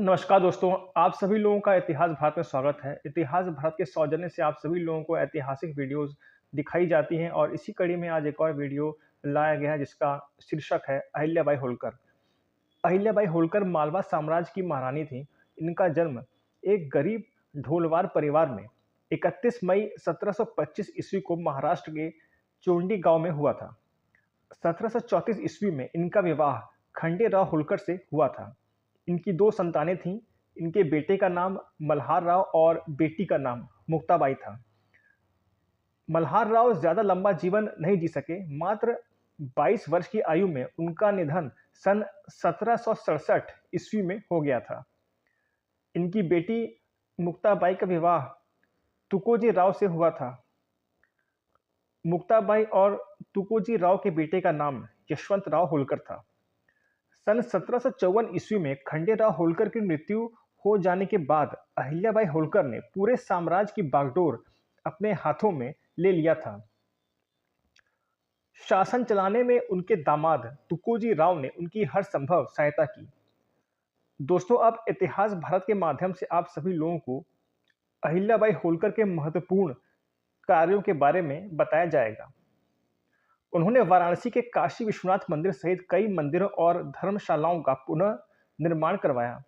नमस्कार दोस्तों, आप सभी लोगों का इतिहास भारत में स्वागत है। इतिहास भारत के सौजन्य से आप सभी लोगों को ऐतिहासिक वीडियोस दिखाई जाती हैं और इसी कड़ी में आज एक और वीडियो लाया गया है जिसका शीर्षक है अहिल्याबाई होलकर। अहिल्याबाई होलकर मालवा साम्राज्य की महारानी थीं। इनका जन्म एक गरीब ढोलवार परिवार में 31 मई 1725 ईस्वी को महाराष्ट्र के चोंडी गांव में हुआ था। 1734 ईस्वी में इनका विवाह खंडेराव होलकर से हुआ था। इनकी दो संतानें थीं। इनके बेटे का नाम मल्हार राव और बेटी का नाम मुक्ताबाई था। मल्हार राव ज्यादा लंबा जीवन नहीं जी सके। मात्र 22 वर्ष की आयु में उनका निधन सन 1767 ईस्वी में हो गया था। इनकी बेटी मुक्ताबाई का विवाह तुकोजी राव से हुआ था। मुक्ताबाई और तुकोजी राव के बेटे का नाम यशवंत राव होलकर था। सन 1754 ईस्वी में खंडेराव होलकर की मृत्यु हो जाने के बाद अहिल्याबाई होलकर ने पूरे साम्राज्य की बागडोर अपने हाथों में ले लिया था। शासन चलाने में उनके दामाद तुकोजी राव ने उनकी हर संभव सहायता की। दोस्तों, अब इतिहास भारत के माध्यम से आप सभी लोगों को अहिल्याबाई होलकर के महत्वपूर्ण कार्यों के बारे में बताया जाएगा। उन्होंने वाराणसी के काशी विश्वनाथ मंदिर सहित कई मंदिरों और धर्मशालाओं का पुनः निर्माण करवाया।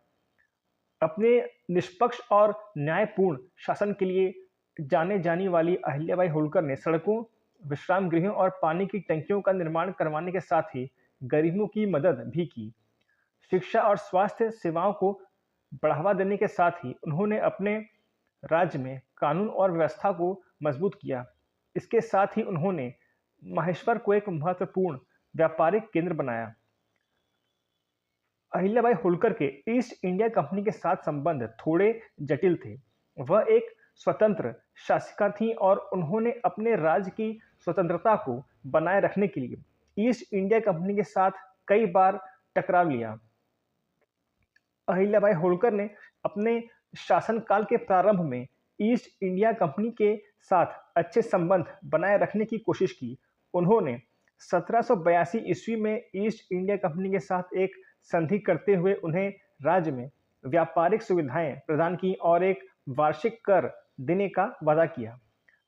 अपने निष्पक्ष और न्यायपूर्ण शासन के लिए जाने जाने वाली अहिल्याबाई होलकर ने सड़कों, विश्राम गृहों और पानी की टंकियों का निर्माण करवाने के साथ ही गरीबों की मदद भी की। शिक्षा और स्वास्थ्य सेवाओं को बढ़ावा देने के साथ ही उन्होंने अपने राज्य में कानून और व्यवस्था को मजबूत किया। इसके साथ ही उन्होंने माहेश्वर को एक महत्वपूर्ण व्यापारिक केंद्र बनाया। अहिल्याबाई होलकर के ईस्ट इंडिया कंपनी के साथ संबंध थोड़े जटिल थे। वह एक स्वतंत्र शासिका थीं और उन्होंने अपने राज्य की स्वतंत्रता को बनाए रखने के लिए ईस्ट इंडिया कंपनी के साथ कई बार टकराव लिया। अहिल्याबाई होलकर ने अपने शासनकाल के प्रारंभ में ईस्ट इंडिया कंपनी के साथ अच्छे संबंध बनाए रखने की कोशिश की। उन्होंने 1782 ईस्वी में ईस्ट इंडिया कंपनी के साथ एक संधि करते हुए उन्हें राज्य में व्यापारिक सुविधाएं प्रदान की और एक वार्षिक कर देने का वादा किया।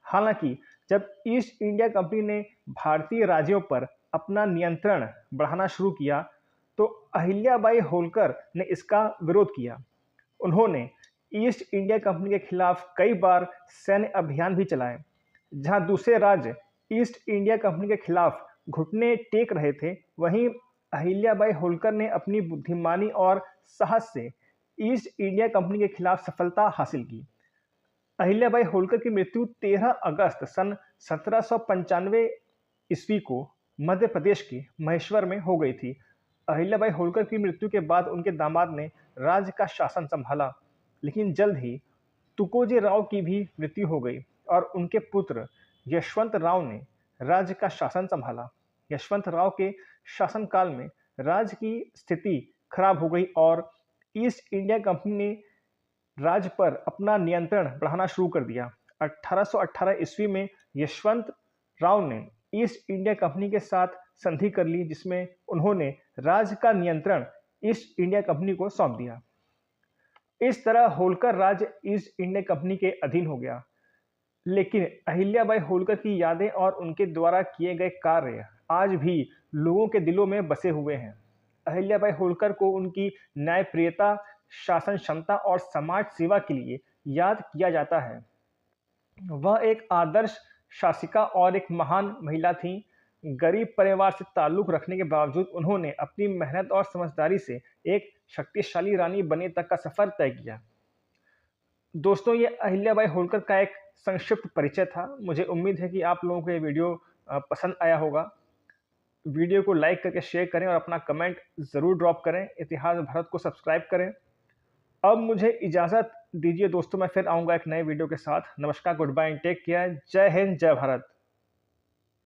हालांकि जब ईस्ट इंडिया कंपनी ने भारतीय राज्यों पर अपना नियंत्रण बढ़ाना शुरू किया तो अहिल्याबाई होलकर ने इसका विरोध किया। उन्होंने ईस्ट इंडिया कंपनी के खिलाफ कई बार सैन्य अभियान भी चलाए। जहां दूसरे राज्य ईस्ट इंडिया कंपनी के खिलाफ घुटने टेक रहे थे, वहीं अहिल्याबाई होलकर ने अपनी बुद्धिमानी और साहस से ईस्ट इंडिया कंपनी के खिलाफ सफलता हासिल की। अहिल्याबाई होलकर की मृत्यु 13 अगस्त सन 1795 ईस्वी को मध्य प्रदेश के महेश्वर में हो गई थी। अहिल्याबाई होलकर की मृत्यु के बाद उनके दामाद ने राज्य का शासन संभाला, लेकिन जल्द ही तुकोजी राव की भी मृत्यु हो गई और उनके पुत्र यशवंत राव ने राज्य का शासन संभाला। यशवंत राव के शासनकाल में राज्य की स्थिति खराब हो गई और ईस्ट इंडिया कंपनी ने राज्य पर अपना नियंत्रण बढ़ाना शुरू कर दिया। 1818 ईस्वी में यशवंत राव ने ईस्ट इंडिया कंपनी के साथ संधि कर ली, जिसमें उन्होंने राज्य का नियंत्रण ईस्ट इंडिया कंपनी को सौंप दिया। इस तरह होलकर राज्य ईस्ट इंडिया कंपनी के अधीन हो गया। लेकिन अहिल्याबाई होलकर की यादें और उनके द्वारा किए गए कार्य आज भी लोगों के दिलों में बसे हुए हैं। अहिल्याबाई होलकर को उनकी न्यायप्रियता, शासन क्षमता और समाज सेवा के लिए याद किया जाता है। वह एक आदर्श शासिका और एक महान महिला थीं। गरीब परिवार से ताल्लुक रखने के बावजूद उन्होंने अपनी मेहनत और समझदारी से एक शक्तिशाली रानी बनने तक का सफर तय किया। दोस्तों, ये अहिल्याबाई होलकर का एक संक्षिप्त परिचय था। मुझे उम्मीद है कि आप लोगों को ये वीडियो पसंद आया होगा। वीडियो को लाइक करके शेयर करें और अपना कमेंट ज़रूर ड्रॉप करें। इतिहास भारत को सब्सक्राइब करें। अब मुझे इजाज़त दीजिए दोस्तों, मैं फिर आऊँगा एक नए वीडियो के साथ। नमस्कार, good bye and take care. जय हिंद, जय भारत।